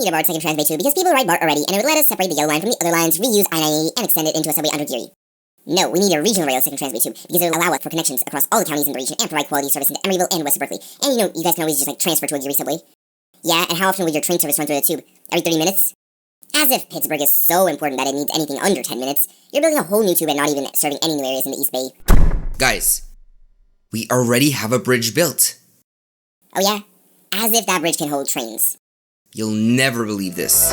need a BART second transbay too because people ride BART already, and it would let us separate the yellow line from the other lines, reuse I-98, and extend it into a subway under Geary. No, we need a regional rail second transbay too because it will allow us for connections across all the counties in the region and provide quality service into Emeryville and West Berkeley. And you guys can always just transfer to a Geary subway. Yeah, and how often would your train service run through the tube? Every 30 minutes? As if Pittsburgh is so important that it needs anything under 10 minutes. You're building a whole new tube and not even serving any new areas in the East Bay. Guys, we already have a bridge built. Oh yeah? As if that bridge can hold trains. You'll never believe this.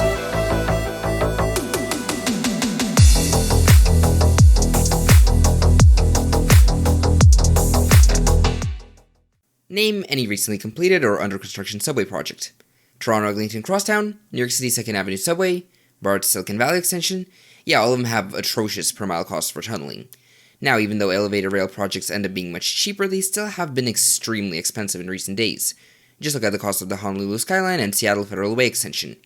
Name any recently completed or under construction subway project. Toronto-Eglinton Crosstown, New York City 2nd Avenue Subway, BART Silicon Valley Extension. Yeah, all of them have atrocious per mile costs for tunneling. Now, even though elevated rail projects end up being much cheaper, they still have been extremely expensive in recent days. Just look at the cost of the Honolulu Skyline and Seattle Federal Way Extension.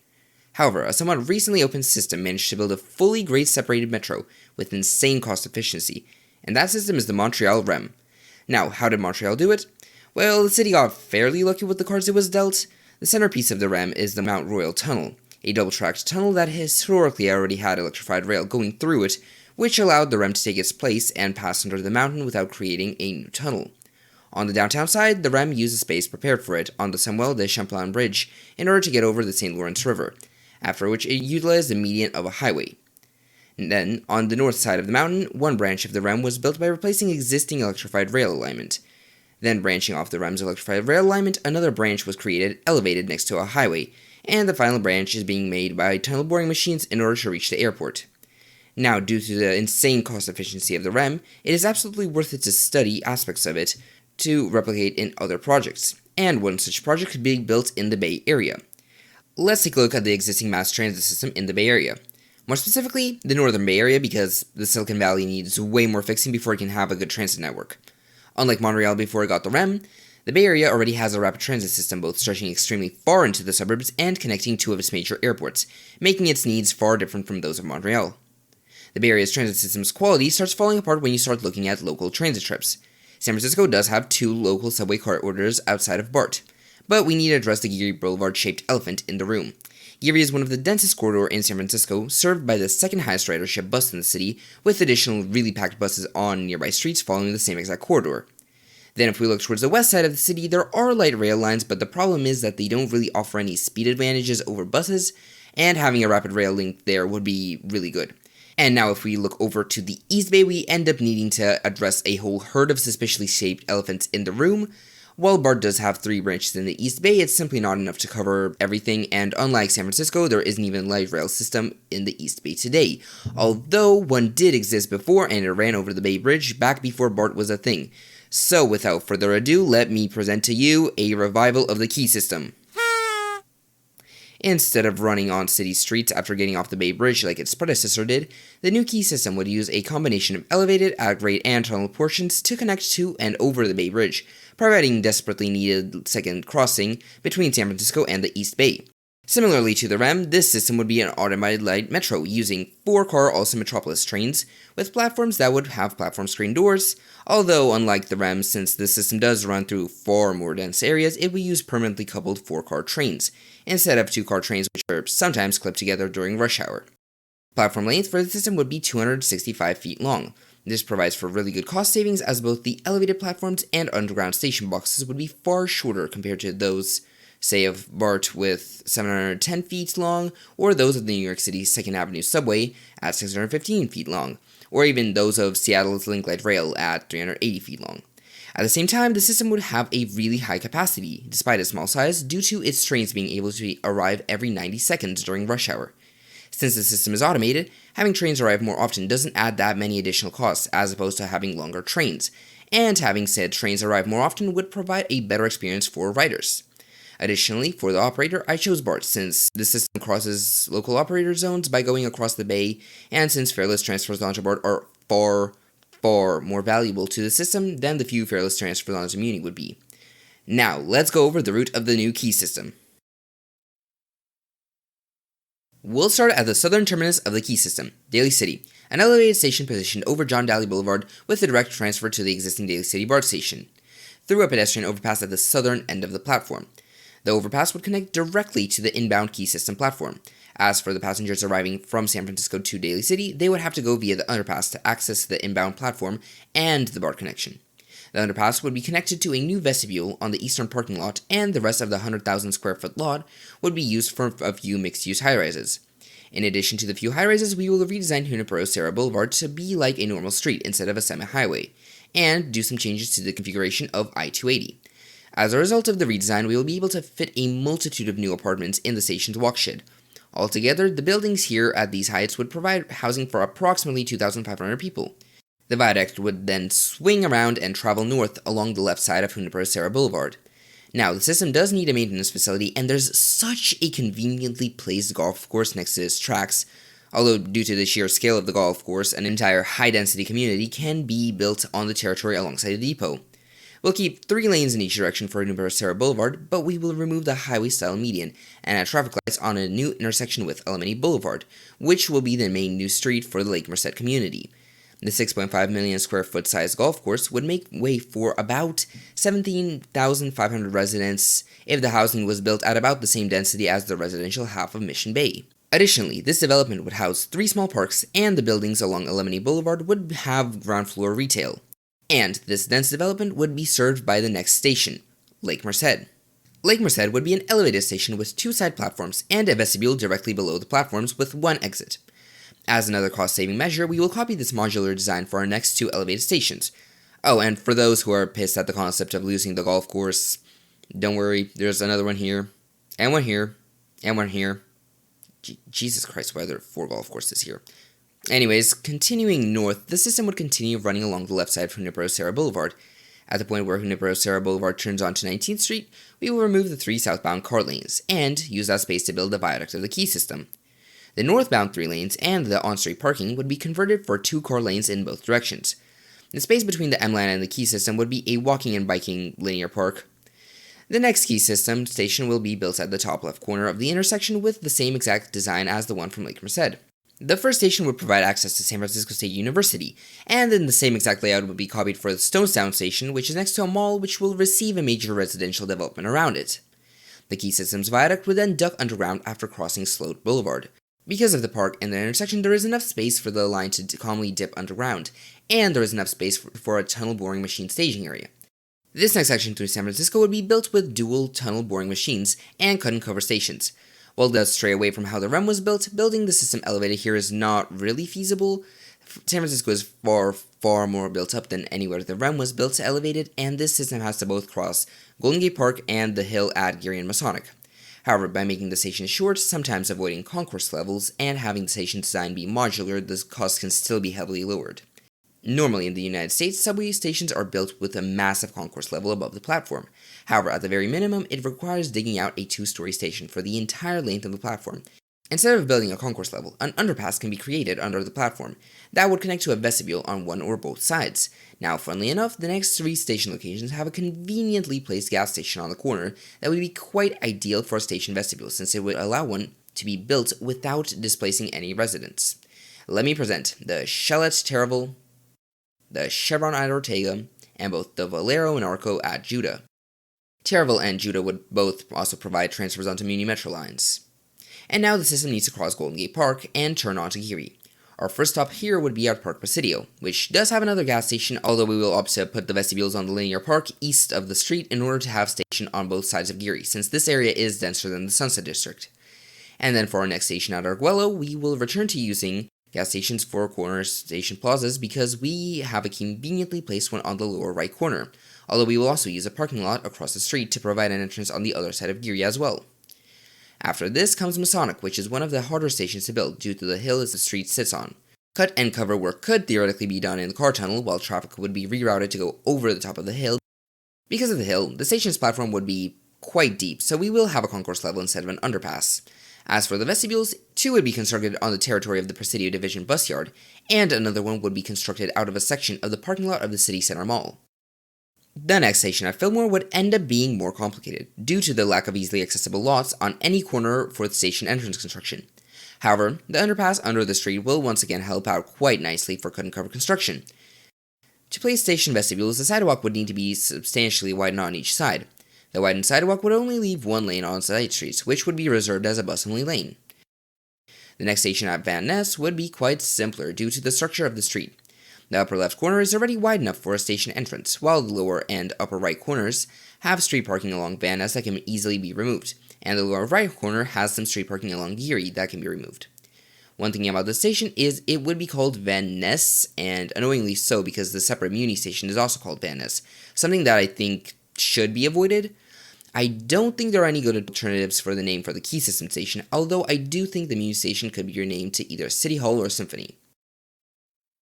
However, a somewhat recently opened system managed to build a fully grade-separated metro with insane cost efficiency, and that system is the Montreal REM. Now, how did Montreal do it? Well, the city got fairly lucky with the cards it was dealt. The centerpiece of the REM is the Mount Royal Tunnel, a double-tracked tunnel that historically already had electrified rail going through it, which allowed the REM to take its place and pass under the mountain without creating a new tunnel. On the downtown side, the REM used a space prepared for it on the Samuel de Champlain Bridge in order to get over the St. Lawrence River, after which it utilized the median of a highway. And then, on the north side of the mountain, one branch of the REM was built by replacing existing electrified rail alignment. Then, branching off the REM's electrified rail alignment, another branch was created, elevated next to a highway, and the final branch is being made by tunnel boring machines in order to reach the airport. Now, due to the insane cost efficiency of the REM, it is absolutely worth it to study aspects of it to replicate in other projects, and one such project could be built in the Bay Area. Let's take a look at the existing mass transit system in the Bay Area. More specifically, the Northern Bay Area, because the Silicon Valley needs way more fixing before it can have a good transit network. Unlike Montreal before it got the REM, the Bay Area already has a rapid transit system both stretching extremely far into the suburbs and connecting two of its major airports, making its needs far different from those of Montreal. The Bay Area's transit system's quality starts falling apart when you start looking at local transit trips. San Francisco does have 2 local subway corridors outside of BART, but we need to address the Geary Boulevard-shaped elephant in the room. Geary is one of the densest corridors in San Francisco, served by the second highest ridership bus in the city, with additional really packed buses on nearby streets following the same exact corridor. Then if we look towards the west side of the city, there are light rail lines, but the problem is that they don't really offer any speed advantages over buses, and having a rapid rail link there would be really good. And now if we look over to the East Bay, we end up needing to address a whole herd of suspiciously shaped elephants in the room. While BART does have 3 branches in the East Bay, it's simply not enough to cover everything, and unlike San Francisco, there isn't even a light rail system in the East Bay today, although one did exist before and it ran over the Bay Bridge back before BART was a thing. So without further ado, let me present to you a revival of the Key System. Instead of running on city streets after getting off the Bay Bridge like its predecessor did, the new Key System would use a combination of elevated, at-grade, and tunnel portions to connect to and over the Bay Bridge, providing desperately needed second crossing between San Francisco and the East Bay. Similarly to the REM, this system would be an automated light metro using 4-car Alstom Metropolis trains with platforms that would have platform screen doors, although unlike the REM, since the system does run through far more dense areas, it would use permanently coupled 4-car trains, instead of 2-car trains which are sometimes clipped together during rush hour. Platform length for the system would be 265 feet long. This provides for really good cost savings as both the elevated platforms and underground station boxes would be far shorter compared to those, say, of BART with 710 feet long, or those of the New York City 2nd Avenue Subway at 615 feet long, or even those of Seattle's Link Light Rail at 380 feet long. At the same time, the system would have a really high capacity, despite its small size, due to its trains being able to arrive every 90 seconds during rush hour. Since the system is automated, having trains arrive more often doesn't add that many additional costs as opposed to having longer trains, and having said trains arrive more often would provide a better experience for riders. Additionally, for the operator, I chose BART since the system crosses local operator zones by going across the bay, and since fareless transfers onto BART are far more valuable to the system than the few fareless transfers onto Muni would be. Now, let's go over the route of the new Key System. We'll start at the southern terminus of the Key System, Daly City, an elevated station positioned over John Daly Boulevard with a direct transfer to the existing Daly City BART station, through a pedestrian overpass at the southern end of the platform. The overpass would connect directly to the inbound Key System platform. As for the passengers arriving from San Francisco to Daly City, they would have to go via the underpass to access the inbound platform and the BART connection. The underpass would be connected to a new vestibule on the eastern parking lot, and the rest of the 100,000 square foot lot would be used for a few mixed-use high-rises. In addition to the few high-rises, we will redesign Junipero Serra Boulevard to be like a normal street instead of a semi-highway, and do some changes to the configuration of I-280. As a result of the redesign, we will be able to fit a multitude of new apartments in the station's walkshed. Altogether, the buildings here at these heights would provide housing for approximately 2,500 people. The viaduct would then swing around and travel north along the left side of Junipero Serra Boulevard. Now, the system does need a maintenance facility, and there's such a conveniently placed golf course next to its tracks. Although, due to the sheer scale of the golf course, an entire high-density community can be built on the territory alongside the depot. We'll keep 3 lanes in each direction for Junipero Serra Boulevard, but we will remove the highway-style median and add traffic lights on a new intersection with Alemany Boulevard, which will be the main new street for the Lake Merced community. The 6.5 million square foot sized golf course would make way for about 17,500 residents if the housing was built at about the same density as the residential half of Mission Bay. Additionally, this development would house 3 small parks, and the buildings along Alemany Boulevard would have ground floor retail. And this dense development would be served by the next station, Lake Merced. Lake Merced would be an elevated station with 2 side platforms and a vestibule directly below the platforms with 1 exit. As another cost-saving measure, we will copy this modular design for our next 2 elevated stations. Oh, and for those who are pissed at the concept of losing the golf course, don't worry, there's another one here, and one here, and one here. Jesus Christ, why are there 4 golf courses here? Anyways, continuing north, the system would continue running along the left side of Junipero Serra Boulevard. At the point where Junipero Serra Boulevard turns onto 19th Street, we will remove the 3 southbound car lanes, and use that space to build the viaduct of the Key System. The northbound 3 lanes and the on-street parking would be converted for 2 car lanes in both directions. The space between the M-Line and the Key System would be a walking and biking linear park. The next Key System station will be built at the top left corner of the intersection with the same exact design as the one from Lake Merced. The first station would provide access to San Francisco State University, and then the same exact layout would be copied for the Stonestown station, which is next to a mall which will receive a major residential development around it. The Key System's viaduct would then duck underground after crossing Sloat Boulevard. Because of the park and the intersection, there is enough space for the line to calmly dip underground, and there is enough space for a tunnel boring machine staging area. This next section through San Francisco would be built with dual tunnel boring machines and cut and cover stations. While it does stray away from how the REM was built, building the system elevated here is not really feasible. San Francisco is far more built up than anywhere the REM was built to elevated, and this system has to both cross Golden Gate Park and the hill at Geary and Masonic. However, by making the station short, sometimes avoiding concourse levels, and having the station design be modular, the cost can still be heavily lowered. Normally in the United States, subway stations are built with a massive concourse level above the platform. However, at the very minimum, it requires digging out a 2-story station for the entire length of the platform. Instead of building a concourse level, an underpass can be created under the platform. That would connect to a vestibule on one or both sides. Now, funnily enough, the next 3 station locations have a conveniently placed gas station on the corner that would be quite ideal for a station vestibule, since it would allow one to be built without displacing any residents. Let me present the Shell at Terraville, the Chevron at Ortega, and both the Valero and Arco at Judah. Terraville and Judah would both also provide transfers onto Muni Metro lines. And now the system needs to cross Golden Gate Park and turn onto Geary. Our first stop here would be at Park Presidio, which does have another gas station, although we will opt to put the vestibules on the linear park east of the street in order to have station on both sides of Geary, since this area is denser than the Sunset District. And then for our next station at Arguello, we will return to using gas stations for corner station plazas because we have a conveniently placed one on the lower right corner, although we will also use a parking lot across the street to provide an entrance on the other side of Geary as well. After this comes Masonic, which is one of the harder stations to build due to the hill as the street sits on. Cut and cover work could theoretically be done in the car tunnel, while traffic would be rerouted to go over the top of the hill. Because of the hill, the station's platform would be quite deep, so we will have a concourse level instead of an underpass. As for the vestibules, 2 would be constructed on the territory of the Presidio Division bus yard, and another one would be constructed out of a section of the parking lot of the City Center Mall. The next station at Fillmore would end up being more complicated, due to the lack of easily accessible lots on any corner for the station entrance construction. However, the underpass under the street will once again help out quite nicely for cut and cover construction. To place station vestibules, the sidewalk would need to be substantially widened on each side. The widened sidewalk would only leave one lane on side streets, which would be reserved as a bus-only lane. The next station at Van Ness would be quite simpler due to the structure of the street. The upper left corner is already wide enough for a station entrance, while the lower and upper right corners have street parking along Van Ness that can easily be removed, and the lower right corner has some street parking along Geary that can be removed. One thing about this station is it would be called Van Ness, and annoyingly so because the separate Muni station is also called Van Ness, something that I think should be avoided. I don't think there are any good alternatives for the name for the Key System station, although I do think the Muni station could be renamed to either City Hall or Symphony.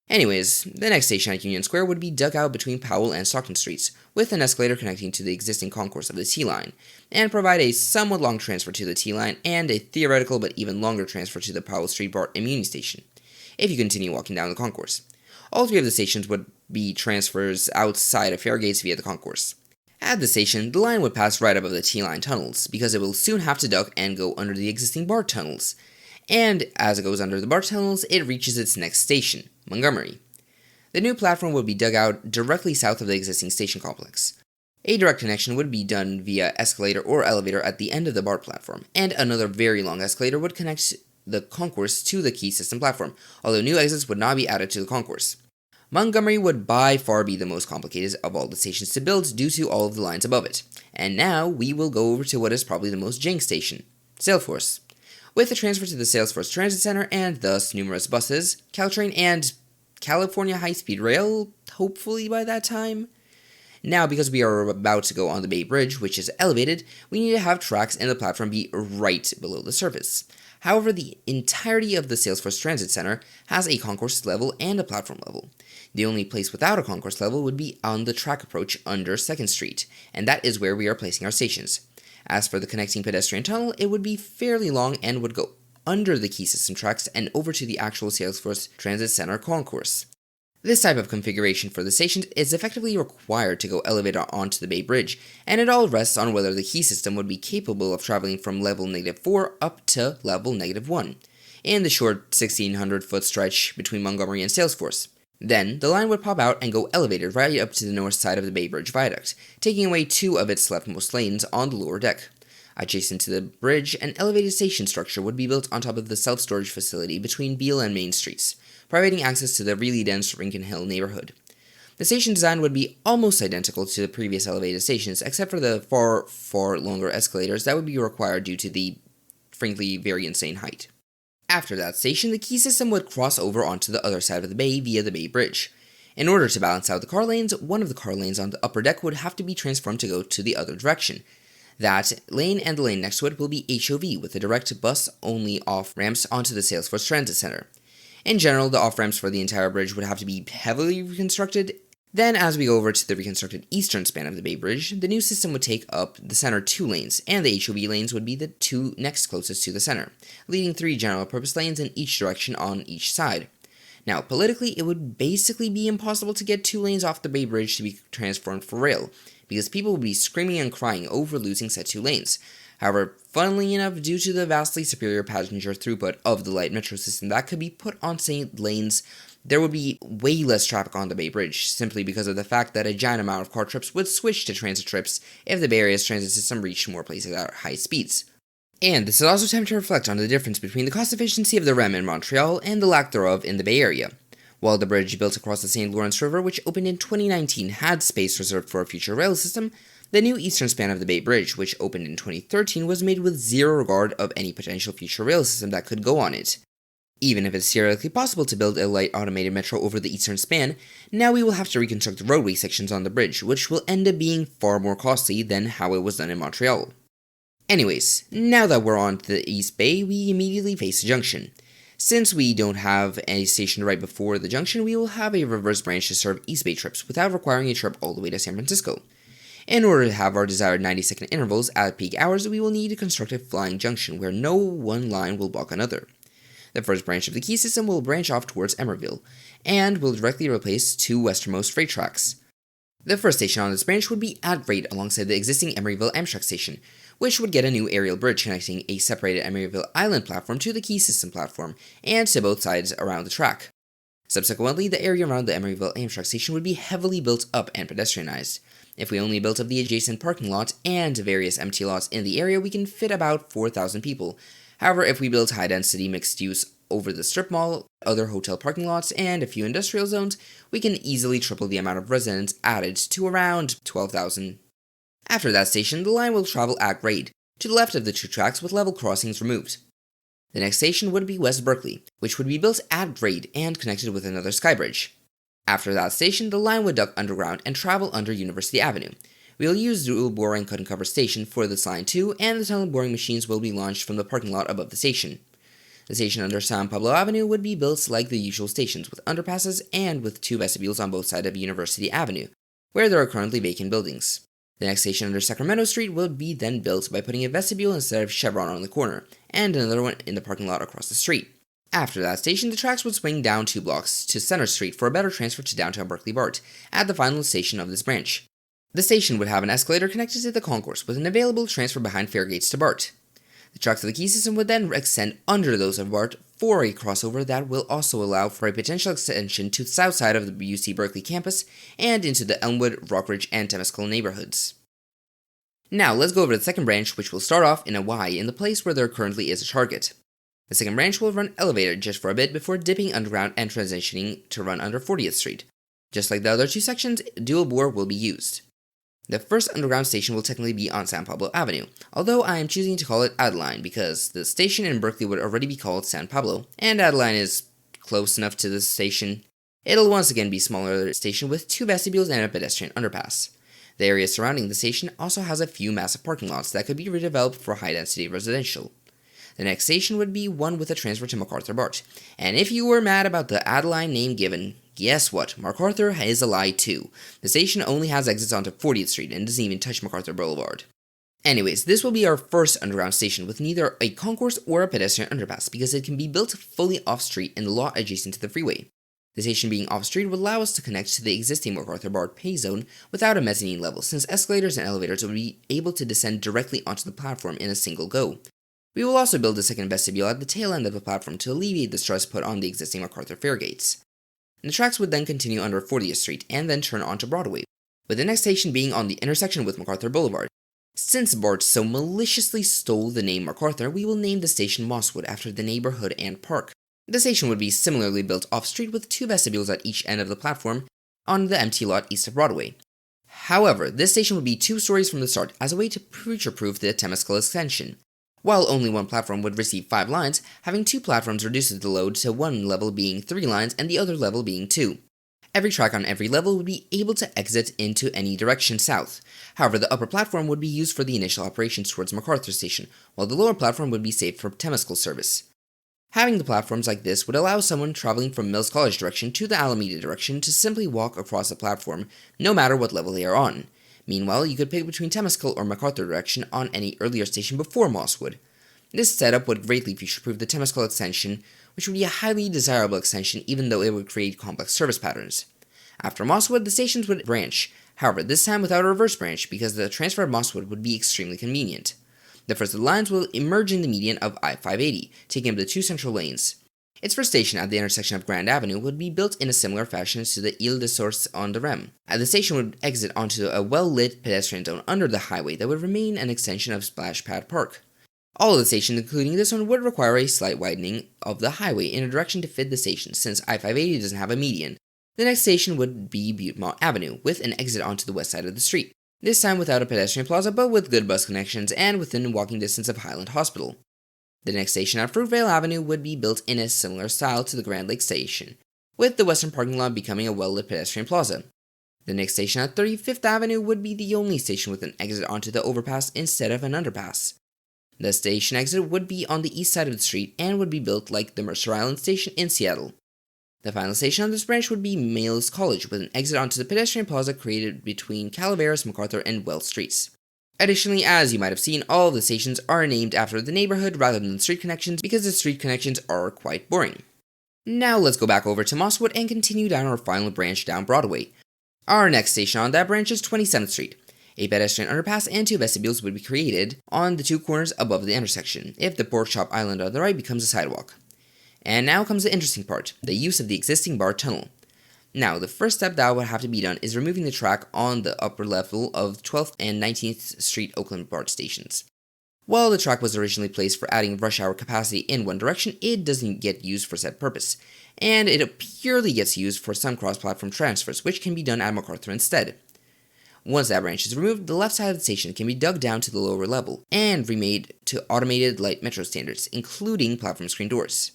Anyways, the next station at Union Square would be dug out between Powell and Stockton Streets, with an escalator connecting to the existing concourse of the T-Line, and provide a somewhat long transfer to the T-Line and a theoretical but even longer transfer to the Powell Street BART and Muni station, if you continue walking down the concourse. All three of the stations would be transfers outside of fare gates via the concourse. At the station, the line would pass right above the T-Line tunnels, because it will soon have to duck and go under the existing BART tunnels. And as it goes under the BART tunnels, it reaches its next station, Montgomery. The new platform would be dug out directly south of the existing station complex. A direct connection would be done via escalator or elevator at the end of the BART platform, and another very long escalator would connect the concourse to the Key System platform, although new exits would not be added to the concourse. Montgomery would by far be the most complicated of all the stations to build due to all of the lines above it. And now we will go over to what is probably the most jank station, Salesforce. With the transfer to the Salesforce Transit Center and thus numerous buses, Caltrain, and California High-Speed Rail, hopefully by that time. Now, because we are about to go on the Bay Bridge, which is elevated, we need to have tracks and the platform be right below the surface. However, the entirety of the Salesforce Transit Center has a concourse level and a platform level. The only place without a concourse level would be on the track approach under 2nd Street, and that is where we are placing our stations. As for the connecting pedestrian tunnel, it would be fairly long and would go under the Key System tracks and over to the actual Salesforce Transit Center concourse. This type of configuration for the stations is effectively required to go elevated onto the Bay Bridge, and it all rests on whether the Key System would be capable of traveling from level -4 up to level -1, in the short 1,600-foot stretch between Montgomery and Salesforce. Then, the line would pop out and go elevated right up to the north side of the Bay Bridge Viaduct, taking away 2 of its leftmost lanes on the lower deck. Adjacent to the bridge, an elevated station structure would be built on top of the self-storage facility between Beale and Main Streets, providing access to the really dense Rincon Hill neighborhood. The station design would be almost identical to the previous elevated stations, except for the far longer escalators that would be required due to the, frankly, very insane height. After that station, the Key System would cross over onto the other side of the bay via the Bay Bridge. In order to balance out the car lanes, one of the car lanes on the upper deck would have to be transformed to go to the other direction. That lane and the lane next to it will be HOV, with the direct bus-only off-ramps onto the Salesforce Transit Center. In general, the off-ramps for the entire bridge would have to be heavily reconstructed. Then, as we go over to the reconstructed eastern span of the Bay Bridge, the new system would take up the center 2 lanes, and the HOV lanes would be the 2 next closest to the center, leaving 3 general-purpose lanes in each direction on each side. Now, politically, it would basically be impossible to get 2 lanes off the Bay Bridge to be transformed for rail, because people would be screaming and crying over losing said 2 lanes. However, funnily enough, due to the vastly superior passenger throughput of the light metro system that could be put on said lanes, there would be way less traffic on the Bay Bridge, simply because of the fact that a giant amount of car trips would switch to transit trips if the Bay Area's transit system reached more places at high speeds. And this is also time to reflect on the difference between the cost efficiency of the REM in Montreal and the lack thereof in the Bay Area. While the bridge built across the St. Lawrence River, which opened in 2019, had space reserved for a future rail system, the new eastern span of the Bay Bridge, which opened in 2013, was made with zero regard of any potential future rail system that could go on it. Even if it's theoretically possible to build a light automated metro over the eastern span, now we will have to reconstruct the roadway sections on the bridge, which will end up being far more costly than how it was done in Montreal. Anyways, now that we're on to the East Bay, we immediately face the junction. Since we don't have any station right before the junction, we will have a reverse branch to serve East Bay trips without requiring a trip all the way to San Francisco. In order to have our desired 90-second intervals at peak hours, we will need to construct a flying junction where no one line will block another. The first branch of the Key System will branch off towards Emerville, and will directly replace 2 westernmost freight tracks. The first station on this branch would be at grade alongside the existing Emeryville Amtrak station, which would get a new aerial bridge connecting a separated Emeryville Island platform to the Key System platform, and to both sides around the track. Subsequently, the area around the Emeryville Amtrak station would be heavily built up and pedestrianized. If we only built up the adjacent parking lot and various empty lots in the area, we can fit about 4,000 people. However, if we build high-density mixed use over the strip mall, other hotel parking lots, and a few industrial zones, we can easily triple the amount of residents added to around 12,000. After that station, the line will travel at grade, to the left of the two tracks with level crossings removed. The next station would be West Berkeley, which would be built at grade and connected with another skybridge. After that station, the line would duck underground and travel under University Avenue. We will use dual bore and cut and cover station for this line too, and the tunnel boring machines will be launched from the parking lot above the station. The station under San Pablo Avenue would be built like the usual stations, with underpasses and with two vestibules on both sides of University Avenue, where there are currently vacant buildings. The next station under Sacramento Street will be then built by putting a vestibule instead of Chevron on the corner, and another one in the parking lot across the street. After that station, the tracks would swing down 2 blocks to Center Street for a better transfer to downtown Berkeley BART, at the final station of this branch. The station would have an escalator connected to the concourse with an available transfer behind fare gates to BART. The tracks of the key system would then extend under those of BART for a crossover that will also allow for a potential extension to the south side of the UC Berkeley campus and into the Elmwood, Rockridge, and Temescal neighborhoods. Now let's go over to the second branch, which will start off in a Y in the place where there currently is a Target. The second branch will run elevated just for a bit before dipping underground and transitioning to run under 40th Street. Just like the other two sections, dual bore will be used. The first underground station will technically be on San Pablo Avenue, although I am choosing to call it Adeline because the station in Berkeley would already be called San Pablo, and Adeline is close enough to the station. It'll once again be a smaller station with 2 vestibules and a pedestrian underpass. The area surrounding the station also has a few massive parking lots that could be redeveloped for high-density residential. The next station would be one with a transfer to MacArthur BART, and if you were mad about the Adeline name given, guess what? MacArthur is a lie too. The station only has exits onto 40th Street and doesn't even touch MacArthur Boulevard. Anyways, this will be our first underground station with neither a concourse or a pedestrian underpass because it can be built fully off-street in the lot adjacent to the freeway. The station being off-street would allow us to connect to the existing MacArthur BART pay zone without a mezzanine level, since escalators and elevators would be able to descend directly onto the platform in a single go. We will also build a second vestibule at the tail end of the platform to alleviate the stress put on the existing MacArthur fare gates. The tracks would then continue under 40th Street and then turn onto Broadway, with the next station being on the intersection with MacArthur Boulevard. Since BART so maliciously stole the name MacArthur, we will name the station Mosswood after the neighborhood and park. The station would be similarly built off-street with 2 vestibules at each end of the platform on the empty lot east of Broadway. However, this station would be 2 stories from the start as a way to future-proof the Temescal extension. While only one platform would receive 5 lines, having 2 platforms reduces the load to one level being 3 lines and the other level being 2. Every track on every level would be able to exit into any direction south. However, the upper platform would be used for the initial operations towards MacArthur Station, while the lower platform would be saved for Temescal service. Having the platforms like this would allow someone traveling from Mills College direction to the Alameda direction to simply walk across the platform, no matter what level they are on. Meanwhile, you could pick between Temescal or MacArthur direction on any earlier station before Mosswood. This setup would greatly future-proof the Temescal extension, which would be a highly desirable extension even though it would create complex service patterns. After Mosswood, the stations would branch, however this time without a reverse branch because the transfer of Mosswood would be extremely convenient. The first of the lines will emerge in the median of I-580, taking up the 2 central lanes. Its first station at the intersection of Grand Avenue would be built in a similar fashion to the Ile de Source on the Rem. The station would exit onto a well-lit pedestrian zone under the highway that would remain an extension of Splash Pad Park. All of the stations, including this one, would require a slight widening of the highway in a direction to fit the station, since I-580 doesn't have a median. The next station would be Buttmont Avenue, with an exit onto the west side of the street. This time without a pedestrian plaza, but with good bus connections and within walking distance of Highland Hospital. The next station at Fruitvale Avenue would be built in a similar style to the Grand Lake Station, with the western parking lot becoming a well-lit pedestrian plaza. The next station at 35th Avenue would be the only station with an exit onto the overpass instead of an underpass. The station exit would be on the east side of the street and would be built like the Mercer Island Station in Seattle. The final station on this branch would be Mills College, with an exit onto the pedestrian plaza created between Calaveras, MacArthur, and Wells Streets. Additionally, as you might have seen, all of the stations are named after the neighborhood rather than street connections because the street connections are quite boring. Now let's go back over to Mosswood and continue down our final branch down Broadway. Our next station on that branch is 27th Street. A pedestrian underpass and 2 vestibules would be created on the 2 corners above the intersection, if the pork chop island on the right becomes a sidewalk. And now comes the interesting part, the use of the existing BART tunnel. Now, the first step that would have to be done is removing the track on the upper level of 12th and 19th Street Oakland BART stations. While the track was originally placed for adding rush hour capacity in one direction, it doesn't get used for said purpose, and it purely gets used for some cross-platform transfers, which can be done at MacArthur instead. Once that branch is removed, the left side of the station can be dug down to the lower level and remade to automated light metro standards, including platform screen doors.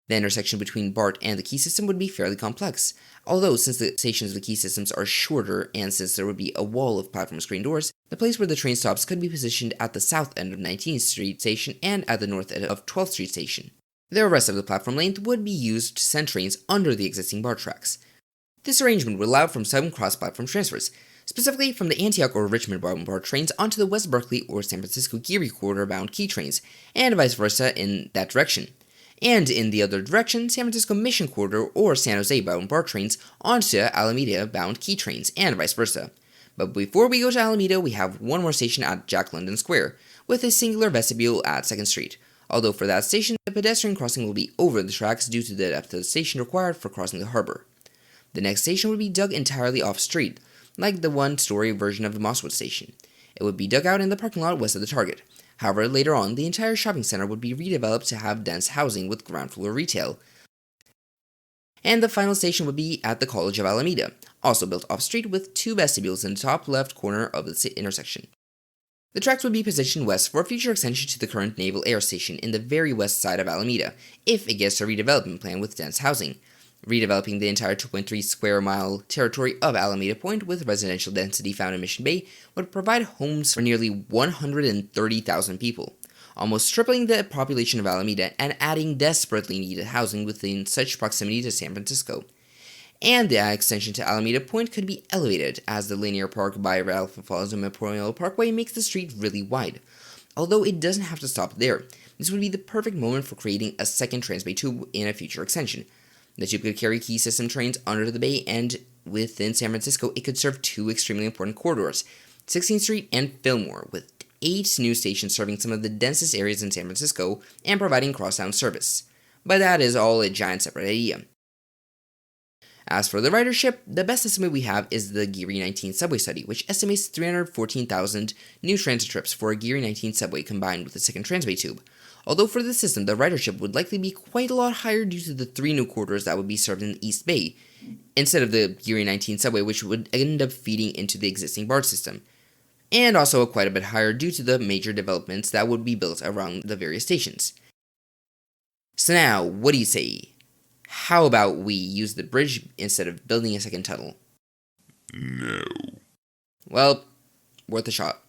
The intersection between BART and the key system would be fairly complex, although since the stations of the key systems are shorter and since there would be a wall of platform screen doors, the place where the train stops could be positioned at the south end of 19th Street Station and at the north end of 12th Street Station. The rest of the platform length would be used to send trains under the existing BART tracks. This arrangement would allow for some cross-platform transfers, specifically from the Antioch or Richmond bound BART trains onto the West Berkeley or San Francisco Geary Corridor bound key trains, and vice versa in that direction. And in the other direction, San Francisco Mission Corridor or San Jose bound BART trains onto Alameda bound key trains, and vice versa. But before we go to Alameda, we have one more station at Jack London Square, with a singular vestibule at 2nd Street. Although for that station, the pedestrian crossing will be over the tracks due to the depth of the station required for crossing the harbor. The next station would be dug entirely off-street, like the one-story version of the Mosswood station. It would be dug out in the parking lot west of the Target. However, later on, the entire shopping center would be redeveloped to have dense housing with ground floor retail. And the final station would be at the College of Alameda, also built off-street with two vestibules in the top left corner of the intersection. The tracks would be positioned west for a future extension to the current Naval Air Station in the very west side of Alameda, if it gets a redevelopment plan with dense housing. Redeveloping the entire 2.3 square mile territory of Alameda Point with residential density found in Mission Bay would provide homes for nearly 130,000 people, almost tripling the population of Alameda and adding desperately needed housing within such proximity to San Francisco. And the extension to Alameda Point could be elevated, as the linear park by Ralph Alfonso Memorial Parkway makes the street really wide. Although it doesn't have to stop there, this would be the perfect moment for creating a second Transbay tube in a future extension. The tube could carry key system trains under the bay, and within San Francisco, it could serve two extremely important corridors, 16th Street and Fillmore, with 8 new stations serving some of the densest areas in San Francisco and providing crosstown service. But that is all a giant separate idea. As for the ridership, the best estimate we have is the Geary 19 subway study, which estimates 314,000 new transit trips for a Geary 19 subway combined with the second Transbay tube. Although for this system, the ridership would likely be quite a lot higher due to the 3 new corridors that would be served in the East Bay, instead of the Geary 19 subway, which would end up feeding into the existing BART system, and also quite a bit higher due to the major developments that would be built around the various stations. So now, what do you say? How about we use the bridge instead of building a second tunnel? No. Well, worth a shot.